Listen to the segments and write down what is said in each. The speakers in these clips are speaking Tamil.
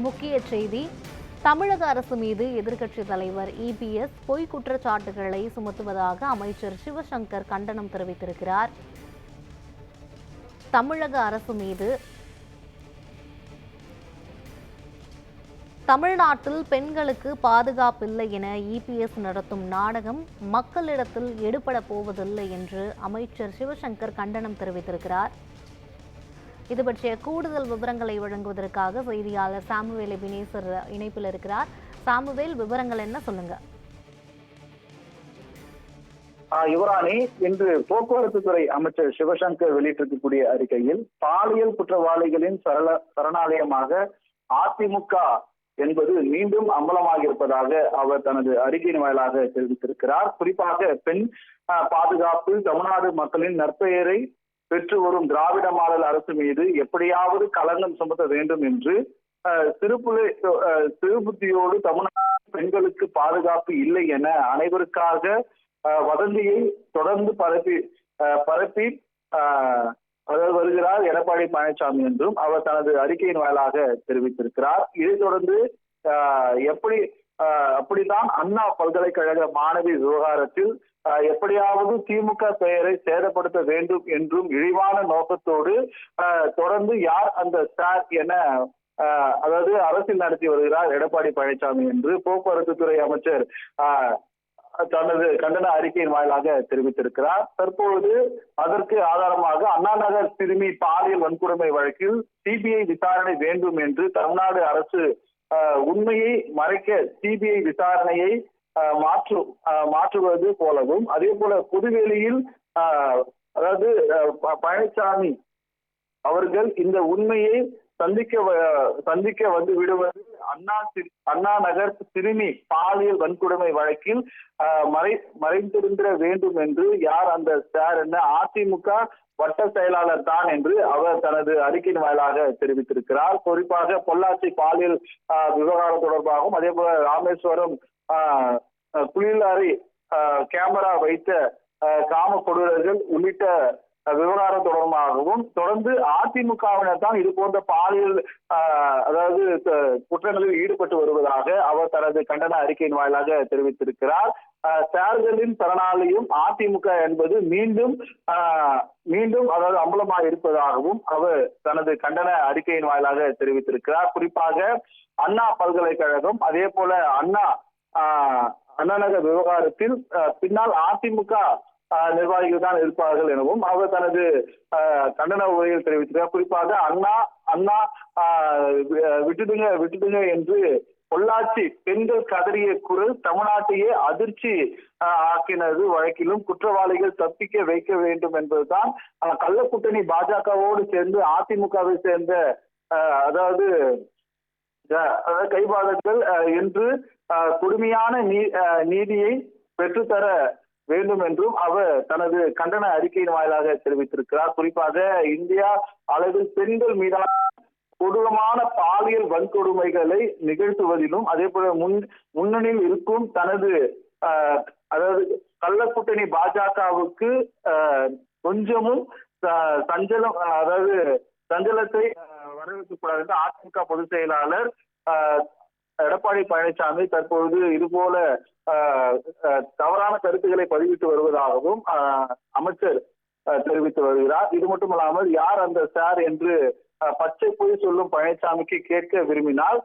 முக்கிய செய்தி. தமிழக அரசு மீது எதிர்க்கட்சித் தலைவர் இபிஎஸ் பொய் குற்றச்சாட்டுகளை சுமத்துவதாக அமைச்சர் சிவசங்கர் கண்டனம் தெரிவித்திருக்கிறார். தமிழக அரசு மீது தமிழ்நாட்டில் பெண்களுக்கு பாதுகாப்பில்லை என இபிஎஸ் நடத்தும் நாடகம் மக்களிடத்தில் எடுபட போவதில்லை என்று அமைச்சர் சிவசங்கர் கண்டனம் தெரிவித்திருக்கிறார். இது பற்றிய கூடுதல் விவரங்களை வழங்குவதற்காக செய்தியாளர் சாமுவேல் எபினேசர் இணைப்பில் இருக்கிறார். சாமுவேல், விவரங்கள் என்ன, சொல்லுங்க. யுவராணி, இன்று போக்குவரத்து துறை அமைச்சர் சிவசங்கர் வெளியிட்டிருக்கக்கூடிய அறிக்கையில் பாலியல் குற்றவாளிகளின் சரணாலயமாக அதிமுக என்பது மீண்டும் அம்பலமாக இருப்பதாக அவர் தனது அறிக்கையின் வாயிலாக தெரிவித்திருக்கிறார். குறிப்பாக பெண் பாதுகாப்பு தமிழ்நாடு மக்களின் நற்பெயரை பெற்று வரும் திராவிட மாடல் அரசு மீது எப்படியாவது களங்கம் சுமத்த வேண்டும் என்று சிறுபுத்தியோடு தமிழ்நாடு பெண்களுக்கு பாதுகாப்பு இல்லை என அனைவருக்காக வதந்தியை தொடர்ந்து பரப்பி வருகிறார் எடப்பாடி பழனிசாமி என்றும் அவர் தனது அறிக்கையின் வாயிலாக தெரிவித்திருக்கிறார். இதைத் தொடர்ந்து அப்படித்தான் அண்ணா பல்கலைக்கழக மாணவி விவகாரத்தில் எப்படியாவது திமுக பெயரை சேதப்படுத்த வேண்டும் என்றும் இழிவான நோக்கத்தோடு தொடர்ந்து யார் அந்த ஸ்டார் என அரசியல் நடத்தி வருகிறார் எடப்பாடி பழனிசாமி என்று போக்குவரத்து துறை அமைச்சர் தனது கண்டன அறிக்கையின் வாயிலாக தெரிவித்திருக்கிறார். தற்பொழுது அதற்கு ஆதாரமாக அண்ணா நகர் சிறுமி பாலியல் வன்கொடுமை வழக்கில் சிபிஐ விசாரணை வேண்டும் என்று தமிழ்நாடு அரசு உண்மையை மறைக்க சிபிஐ விசாரணையை மாற்றுவது போலவும், அதே போல புதுவேலியில் பழனிசாமி அவர்கள் இந்த உண்மையை சந்திக்க வந்து விடுவது அண்ணா நகர் சிறுமி பாலியல் வன்கொடுமை வழக்கில் மறைந்திருந்திட வேண்டும் என்று யார் அந்த ஸ்டார் என்ன அதிமுக வட்ட செயலாளர் தான் என்று அவர் தனது அறிக்கையின் வாயிலாக தெரிவித்திருக்கிறார். குறிப்பாக பொள்ளாச்சி பாலியல் விவகாரம் தொடர்பாகவும், அதே போல ராமேஸ்வரம் குளியலறை கேமரா வைத்த காம கொடூரர்கள் உள்ளிட்ட விவகாரம் தொடர்பாகவும் தொடர்ந்து அதிமுகவினர் தான் இது போன்ற பாலியல் குற்றங்களில் ஈடுபட்டு வருவதாக அவர் தனது கண்டன அறிக்கையின் வாயிலாக தெரிவித்திருக்கிறார். ஸ்டார்களின் சரணாலயம் அதிமுக என்பது மீண்டும் அம்பலமாக இருப்பதாகவும் அவர் தனது கண்டன அறிக்கையின் வாயிலாக தெரிவித்திருக்கிறார். குறிப்பாக அண்ணா பல்கலைக்கழகம், அதே போல அண்ணா நகர் விவகாரத்தில் பின்னால் அதிமுக நிர்வாகிகள் தான் இருப்பார்கள் எனவும் அவர் தனது கண்டன உரையில் தெரிவித்திருக்கிறார். குறிப்பாக அண்ணா விட்டுடுங்க என்று பொள்ளாச்சி பெண்கள் கதறிய குரல் தமிழ்நாட்டையே அதிர்ச்சி ஆக்கினது வழக்கிலும் குற்றவாளிகள் தப்பிக்க வைக்க வேண்டும் என்பதுதான் கள்ளக்கூட்டணி பாஜகவோடு சேர்ந்து அதிமுகவை சேர்ந்த கைவாதங்கள் என்று கொடுமையான நீதியை பெற்றுத்தர வேண்டும் என்றும் அவர் தனது கண்டன அறிக்கையின் வாயிலாக தெரிவித்திருக்கிறார். குறிப்பாக இந்தியா அளவில் பெண்கள் மீதான கொடூரமான பாலியல் வன்கொடுமைகளை நிகழ்த்துவதிலும், அதே போல முன்னணியில் இருக்கும் தனது கள்ளக்கூட்டணி பாஜகவுக்கு கொஞ்சமும் சஞ்சலத்தை வரவேற்கக்கூடாது என்று அதிமுக பொதுச் செயலாளர் எடப்பாடி பழனிசாமி தற்பொழுது இதுபோல தவறான கருத்துக்களை பதிவிட்டு வருவதாகவும் அமைச்சர் தெரிவித்து வருகிறார். இது மட்டுமல்லாமல் யார் அந்த ஸ்டார் என்று பச்சை பொய் சொல்லும் பழனிசாமிக்கு கேட்க விரும்பினால்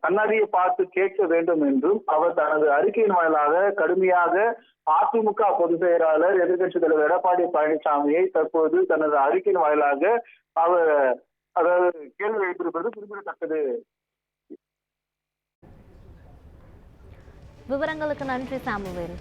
கண்ணாடியை பார்த்து கேட்க வேண்டும் என்றும் அவர் தனது அறிக்கையின் வாயிலாக கடுமையாக அதிமுக பொதுச் செயலாளர் எதிர்க்கட்சித் தலைவர் எடப்பாடி பழனிசாமியை தற்போது தனது அறிக்கையின் வாயிலாக அவர் கேள்வி வைத்திருப்பது குறிப்பிடத்தக்கது. விவரங்களுக்கு நன்றி சாமுவேல்.